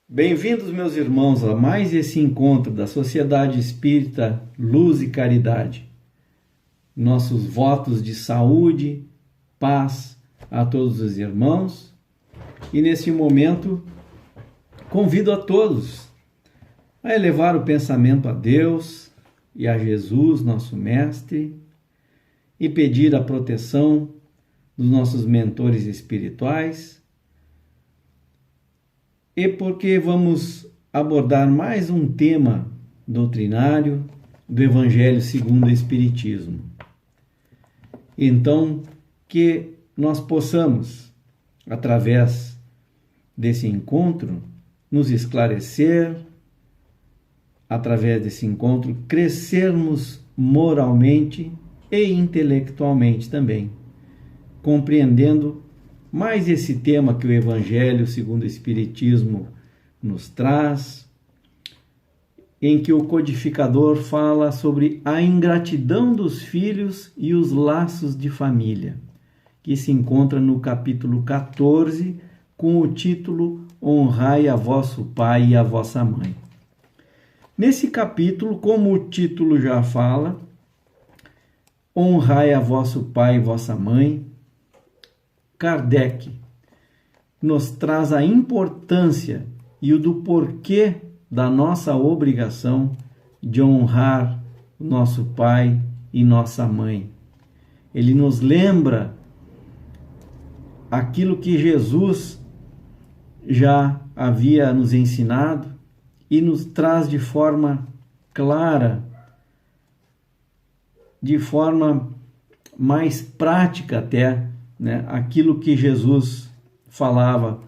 Bem-vindos, meus irmãos, a mais esse encontro da Sociedade Espírita Luz e Caridade. Nossos votos de saúde, paz a todos os irmãos. E nesse momento, convido a todos a elevar o pensamento a Deus e a Jesus, nosso Mestre, e pedir a proteção dos nossos mentores espirituais. E porque vamos abordar mais um tema doutrinário do Evangelho segundo o Espiritismo. Então, que nós possamos, através desse encontro, nos esclarecer, através desse encontro, crescermos moralmente e intelectualmente também, compreendendo mais esse tema que o Evangelho segundo o Espiritismo nos traz, em que o codificador fala sobre a ingratidão dos filhos e os laços de família, que se encontra no capítulo 14, com o título Honrai a vosso pai e a vossa mãe. Nesse capítulo, como o título já fala, honrai a vosso pai e vossa mãe, Kardec nos traz a importância e o do porquê da nossa obrigação de honrar nosso pai e nossa mãe. Ele nos lembra aquilo que Jesus já havia nos ensinado e nos traz de forma clara, de forma mais prática até, aquilo que Jesus falava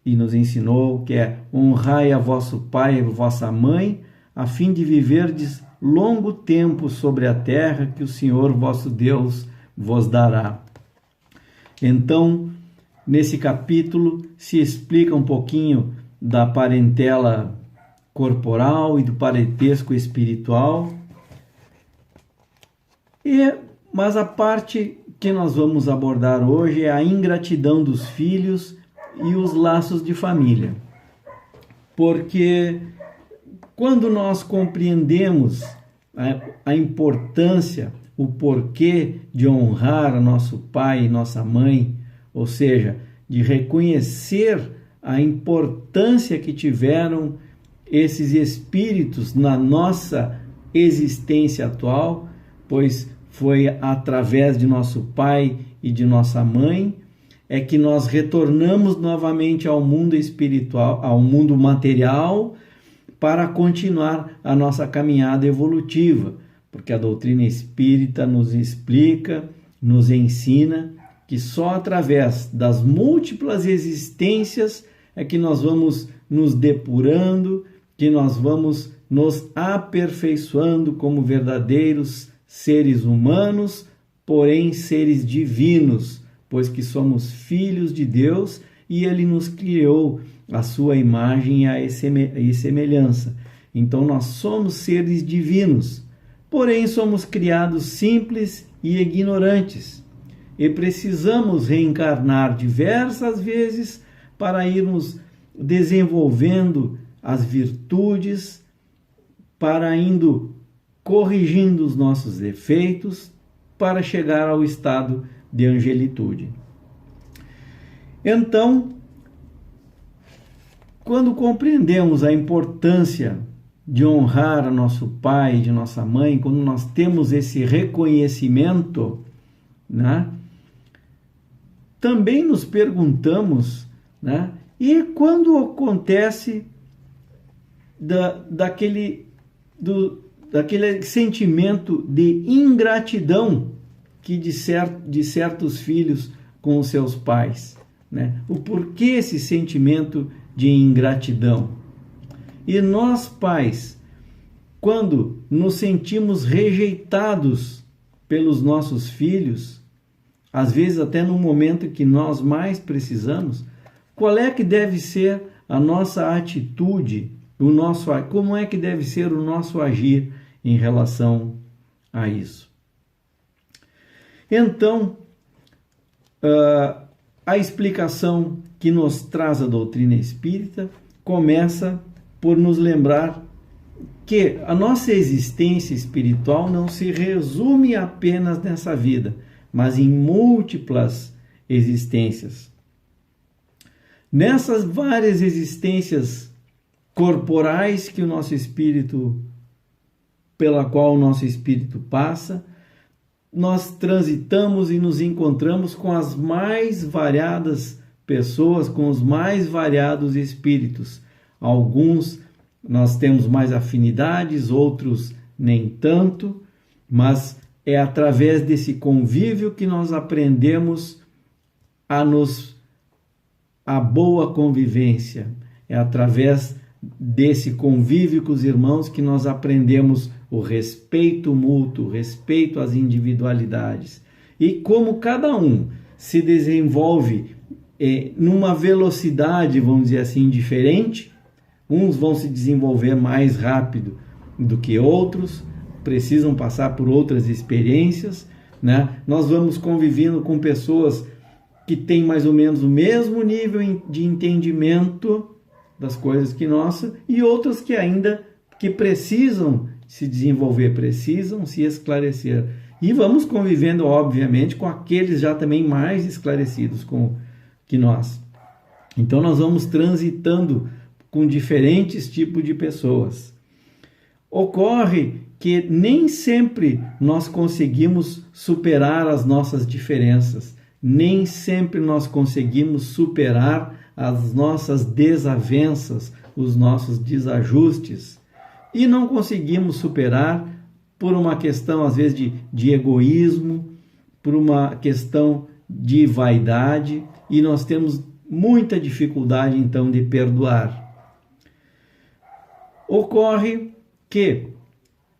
e nos ensinou, que é honrai a vosso pai e a vossa mãe, a fim de viverdes longo tempo sobre a terra que o Senhor vosso Deus vos dará. Então, nesse capítulo se explica um pouquinho da parentela corporal e do parentesco espiritual, mas a parte que nós vamos abordar hoje é a ingratidão dos filhos e os laços de família. Porque quando nós compreendemos a importância, o porquê de honrar nosso pai e nossa mãe, ou seja, de reconhecer a importância que tiveram esses espíritos na nossa existência atual, pois foi através de nosso pai e de nossa mãe é que nós retornamos novamente ao mundo espiritual, ao mundo material, para continuar a nossa caminhada evolutiva, porque a doutrina espírita nos explica, nos ensina que só através das múltiplas existências é que nós vamos nos depurando, que nós vamos nos aperfeiçoando como verdadeiros seres humanos, porém seres divinos, pois que somos filhos de Deus e Ele nos criou a sua imagem e semelhança. Então nós somos seres divinos, porém somos criados simples e ignorantes e precisamos reencarnar diversas vezes para irmos desenvolvendo as virtudes, para indo corrigindo os nossos defeitos para chegar ao estado de angelitude. Então, quando compreendemos a importância de honrar nosso pai e de nossa mãe, quando nós temos esse reconhecimento, também nos perguntamos, e quando acontece daquele sentimento de ingratidão que de certos filhos com os seus pais, o porquê esse sentimento de ingratidão? E nós, pais, quando nos sentimos rejeitados pelos nossos filhos, às vezes até no momento que nós mais precisamos, qual é que deve ser a nossa atitude, como é que deve ser o nosso agir em relação a isso? Então, a explicação que nos traz a doutrina espírita começa por nos lembrar que a nossa existência espiritual não se resume apenas nessa vida, mas em múltiplas existências. Nessas várias existências corporais que o nosso espírito, pela qual o nosso espírito passa, nós transitamos e nos encontramos com as mais variadas pessoas, com os mais variados espíritos. Alguns nós temos mais afinidades, outros nem tanto, mas é através desse convívio que nós aprendemos a boa convivência. É através desse convívio com os irmãos que nós aprendemos o respeito mútuo, o respeito às individualidades. E como cada um se desenvolve numa velocidade, vamos dizer assim, diferente, uns vão se desenvolver mais rápido do que outros, precisam passar por outras experiências, né? Nós vamos convivendo com pessoas que têm mais ou menos o mesmo nível de entendimento das coisas que nós, e outras que precisam se desenvolver, precisam se esclarecer. E vamos convivendo, obviamente, com aqueles já também mais esclarecidos que nós. Então nós vamos transitando com diferentes tipos de pessoas. Ocorre que nem sempre nós conseguimos superar as nossas diferenças, nem sempre nós conseguimos superar as nossas desavenças, os nossos desajustes, e não conseguimos superar por uma questão, às vezes, de egoísmo, por uma questão de vaidade, e nós temos muita dificuldade, então, de perdoar. Ocorre que,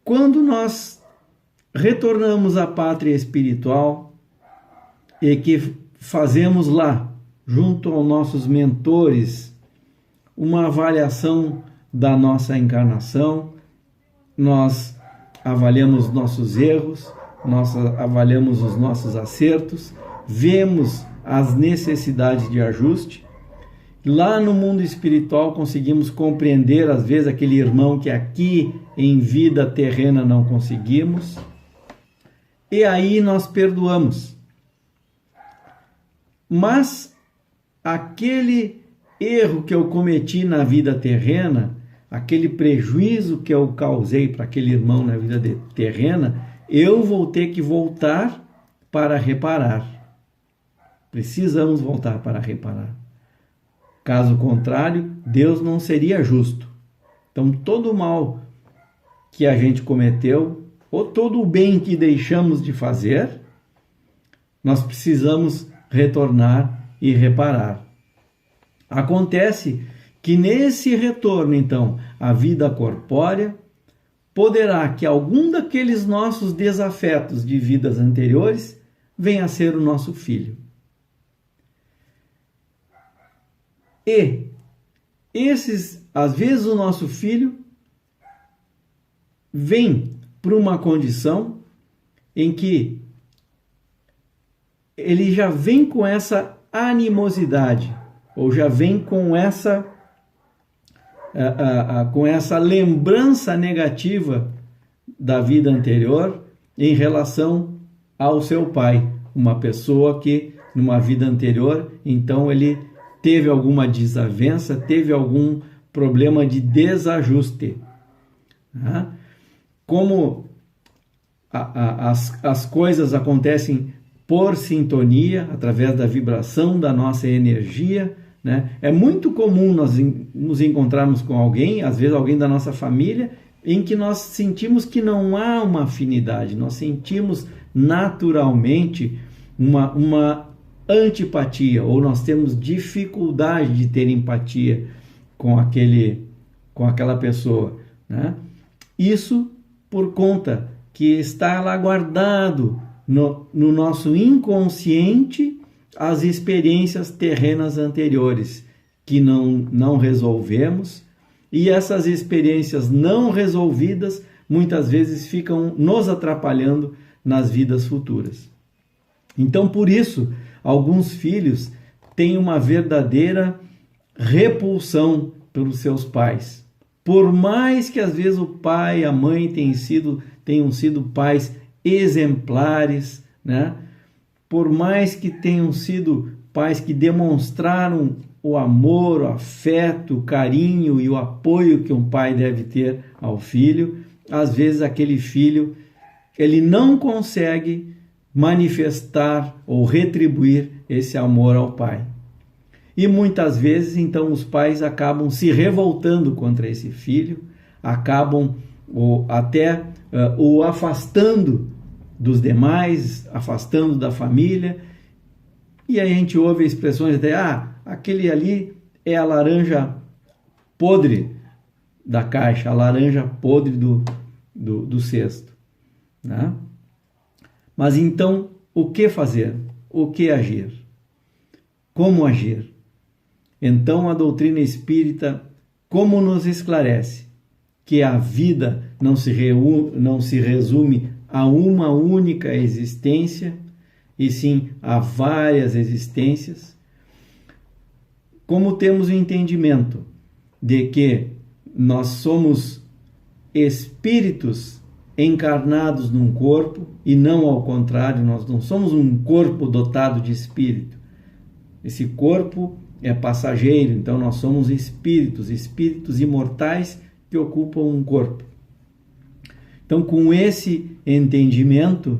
quando nós retornamos à pátria espiritual e que fazemos lá, junto aos nossos mentores, uma avaliação da nossa encarnação, nós avaliamos nossos erros, nós avaliamos os nossos acertos, vemos as necessidades de ajuste. Lá no mundo espiritual conseguimos compreender, às vezes, aquele irmão que aqui em vida terrena não conseguimos, e aí nós perdoamos. Mas aquele erro que eu cometi na vida terrena, aquele prejuízo que eu causei para aquele irmão na vida terrena, eu vou ter que voltar para reparar. Precisamos voltar para reparar. Caso contrário, Deus não seria justo. Então, todo o mal que a gente cometeu, ou todo o bem que deixamos de fazer, nós precisamos retornar e reparar. Acontece que nesse retorno, então, à vida corpórea, poderá que algum daqueles nossos desafetos de vidas anteriores venha a ser o nosso filho. E às vezes o nosso filho vem para uma condição em que ele já vem com essa animosidade, ou já vem com essa lembrança negativa da vida anterior em relação ao seu pai. Uma pessoa que, numa vida anterior, então ele teve alguma desavença, teve algum problema de desajuste. Como as coisas acontecem por sintonia, através da vibração da nossa energia, né? É muito comum nós nos encontrarmos com alguém, às vezes alguém da nossa família, em que nós sentimos que não há uma afinidade, nós sentimos naturalmente uma antipatia, ou nós temos dificuldade de ter empatia com aquela pessoa, né? Isso por conta que está lá guardado no nosso inconsciente as experiências terrenas anteriores que não resolvemos, e essas experiências não resolvidas muitas vezes ficam nos atrapalhando nas vidas futuras. Então, por isso, alguns filhos têm uma verdadeira repulsão pelos seus pais. Por mais que às vezes o pai e a mãe tenham sido pais exemplares, né? Por mais que tenham sido pais que demonstraram o amor, o afeto, o carinho e o apoio que um pai deve ter ao filho, às vezes aquele filho ele não consegue manifestar ou retribuir esse amor ao pai. E muitas vezes, então, os pais acabam se revoltando contra esse filho, acabam até o afastando dos demais, afastando da família. E aí a gente ouve expressões até, aquele ali é a laranja podre da caixa, a laranja podre do cesto, né? Mas então, o que fazer? O que agir? Como agir? Então, a doutrina espírita, como nos esclarece que a vida não se resume a uma única existência, e sim a várias existências, como temos o entendimento de que nós somos espíritos encarnados num corpo, e não ao contrário, nós não somos um corpo dotado de espírito. Esse corpo é passageiro, então nós somos espíritos imortais que ocupam um corpo. Então, com esse entendimento,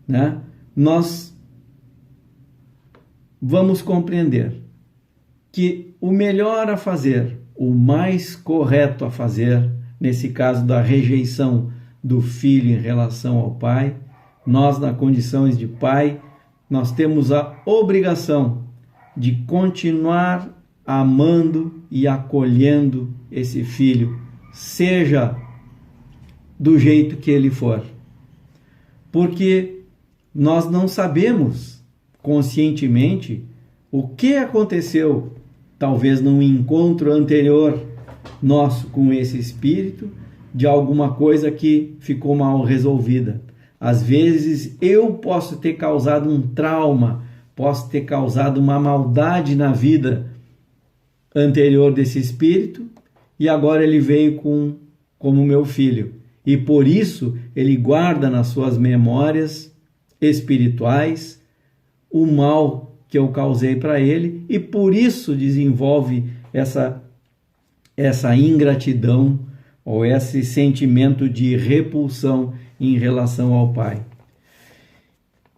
né, nós vamos compreender que o melhor a fazer, o mais correto a fazer, nesse caso da rejeição do filho em relação ao pai, nós, na condições de pai, nós temos a obrigação de continuar amando e acolhendo esse filho, seja do jeito que ele for. Porque nós não sabemos conscientemente o que aconteceu, talvez num encontro anterior nosso com esse espírito, de alguma coisa que ficou mal resolvida. Às vezes eu posso ter causado um trauma, posso ter causado uma maldade na vida anterior desse espírito, e agora ele veio como meu filho. E por isso ele guarda nas suas memórias espirituais o mal que eu causei para ele, e por isso desenvolve essa ingratidão ou esse sentimento de repulsão em relação ao pai.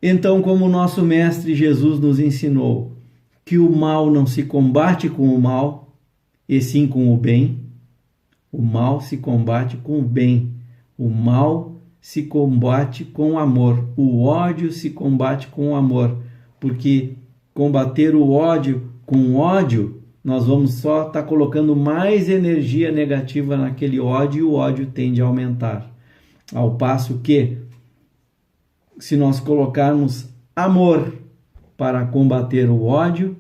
Então, como o nosso mestre Jesus nos ensinou que o mal não se combate com o mal, e sim com o bem, o mal se combate com o bem, o mal se combate com o amor, o ódio se combate com o amor, porque combater o ódio com ódio, nós vamos só estar colocando mais energia negativa naquele ódio, e o ódio tende a aumentar. Ao passo que, se nós colocarmos amor para combater o ódio,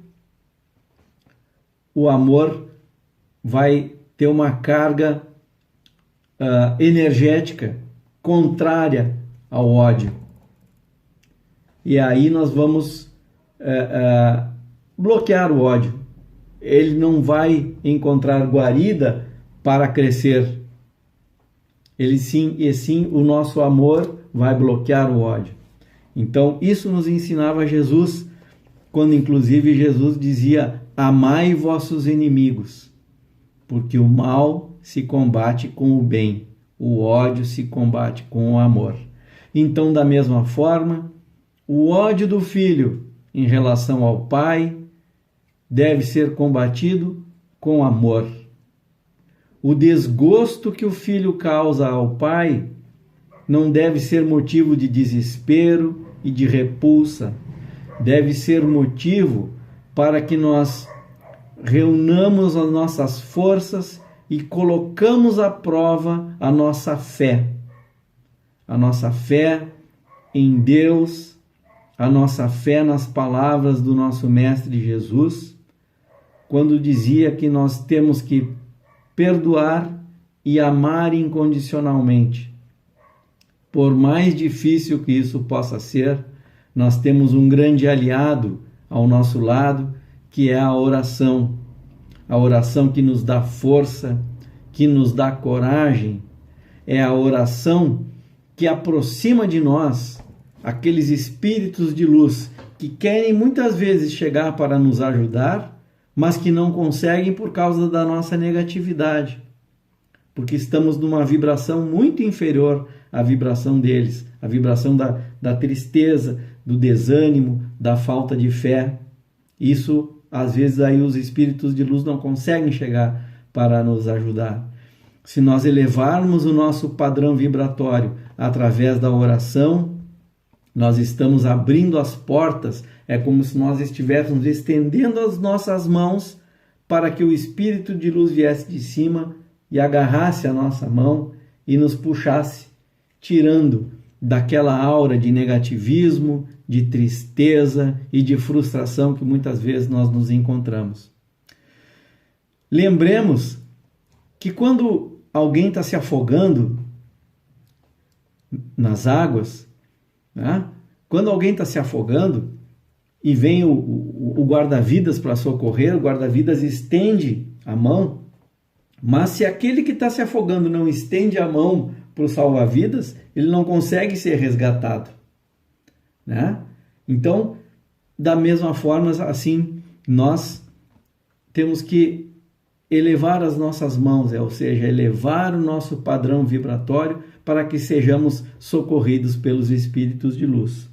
o amor vai ter uma carga energética contrária ao ódio. E aí nós vamos bloquear o ódio. Ele não vai encontrar guarida para crescer. Sim, o nosso amor vai bloquear o ódio. Então, isso nos ensinava Jesus, quando inclusive Jesus dizia: amai vossos inimigos, porque o mal se combate com o bem, o ódio se combate com o amor. Então, da mesma forma, o ódio do filho em relação ao pai deve ser combatido com amor. O desgosto que o filho causa ao pai não deve ser motivo de desespero e de repulsa. Deve ser motivo para que nós reunamos as nossas forças e colocamos à prova a nossa fé. A nossa fé em Deus, a nossa fé nas palavras do nosso Mestre Jesus, quando dizia que nós temos que perdoar e amar incondicionalmente. Por mais difícil que isso possa ser, nós temos um grande aliado ao nosso lado, que é a oração. a oração que nos dá força, que nos dá coragem, é a oração que aproxima de nós aqueles espíritos de luz que querem muitas vezes chegar para nos ajudar, mas que não conseguem por causa da nossa negatividade, porque estamos numa vibração muito inferior à vibração deles, a vibração da tristeza, do desânimo, da falta de fé. Isso, às vezes, aí os espíritos de luz não conseguem chegar para nos ajudar. Se nós elevarmos o nosso padrão vibratório através da oração, nós estamos abrindo as portas, é como se nós estivéssemos estendendo as nossas mãos para que o espírito de luz viesse de cima e agarrasse a nossa mão e nos puxasse, tirando daquela aura de negativismo, de tristeza e de frustração que muitas vezes nós nos encontramos. Lembremos que quando alguém está se afogando nas águas, né? Quando alguém está se afogando e vem o guarda-vidas para socorrer, o guarda-vidas estende a mão, mas se aquele que está se afogando não estende a mão para o salva-vidas, ele não consegue ser resgatado, né? Então, da mesma forma, assim, nós temos que elevar as nossas mãos, ou seja, elevar o nosso padrão vibratório para que sejamos socorridos pelos espíritos de luz.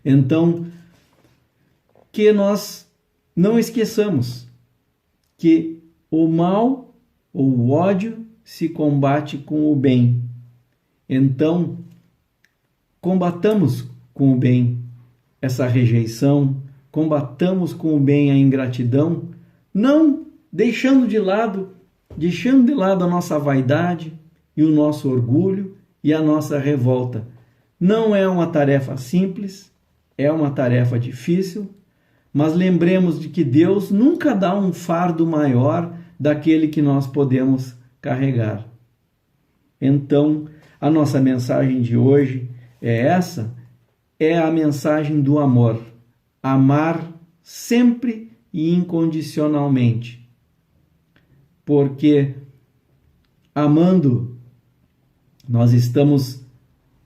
Então, que nós não esqueçamos que o mal ou o ódio se combate com o bem. Então, combatamos com o bem essa rejeição, combatamos com o bem a ingratidão, não deixando de lado a nossa vaidade e o nosso orgulho e a nossa revolta. Não é uma tarefa simples, é uma tarefa difícil, mas lembremos de que Deus nunca dá um fardo maior daquele que nós podemos carregar. Então, a nossa mensagem de hoje é essa, é a mensagem do amor. Amar sempre e incondicionalmente. Porque amando, nós estamos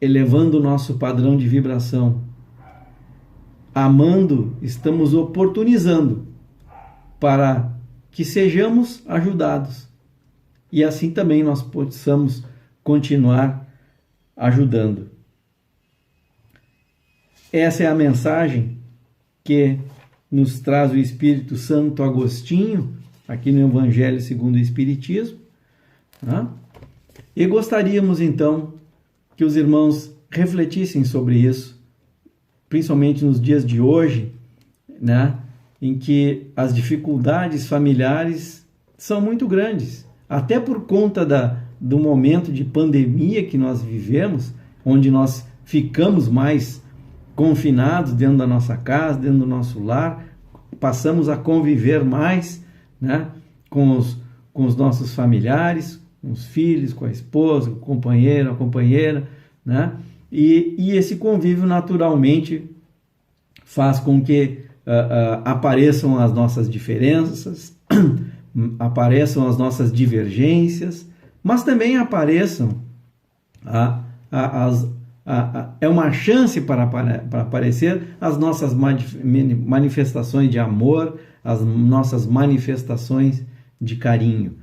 elevando o nosso padrão de vibração. Amando, estamos oportunizando para que sejamos ajudados. E assim também nós possamos continuar ajudando. Essa é a mensagem que nos traz o Espírito Santo Agostinho, aqui no Evangelho segundo o Espiritismo. Tá? E gostaríamos então que os irmãos refletissem sobre isso, principalmente nos dias de hoje, né, em que as dificuldades familiares são muito grandes, até por conta do momento de pandemia que nós vivemos, onde nós ficamos mais confinados dentro da nossa casa, dentro do nosso lar, passamos a conviver mais, né, com os nossos familiares, com os filhos, com a esposa, com o companheiro, a companheira, né? E esse convívio naturalmente faz com que apareçam as nossas diferenças, apareçam as nossas divergências, mas também apareçam é uma chance para aparecer as nossas manifestações de amor, as nossas manifestações de carinho.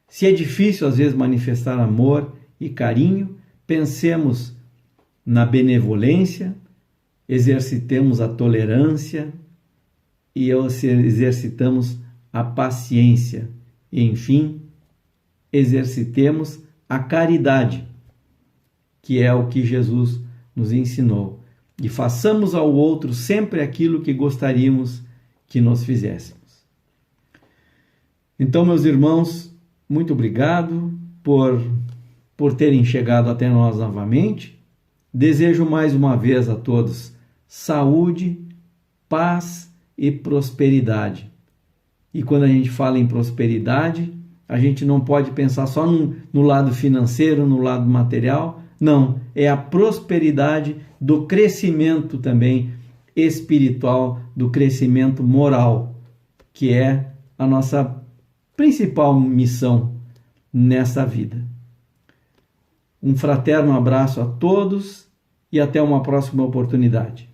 Se é difícil às vezes manifestar amor e carinho, pensemos na benevolência, exercitemos a tolerância e exercitamos a paciência. E, enfim, exercitemos a caridade, que é o que Jesus nos ensinou. E façamos ao outro sempre aquilo que gostaríamos que nos fizéssemos. Então, meus irmãos, muito obrigado por terem chegado até nós novamente. Desejo mais uma vez a todos saúde, paz e prosperidade. E quando a gente fala em prosperidade, a gente não pode pensar só no lado financeiro, no lado material. Não, é a prosperidade do crescimento também espiritual, do crescimento moral, que é a nossa principal missão nessa vida. Um fraterno abraço a todos e até uma próxima oportunidade.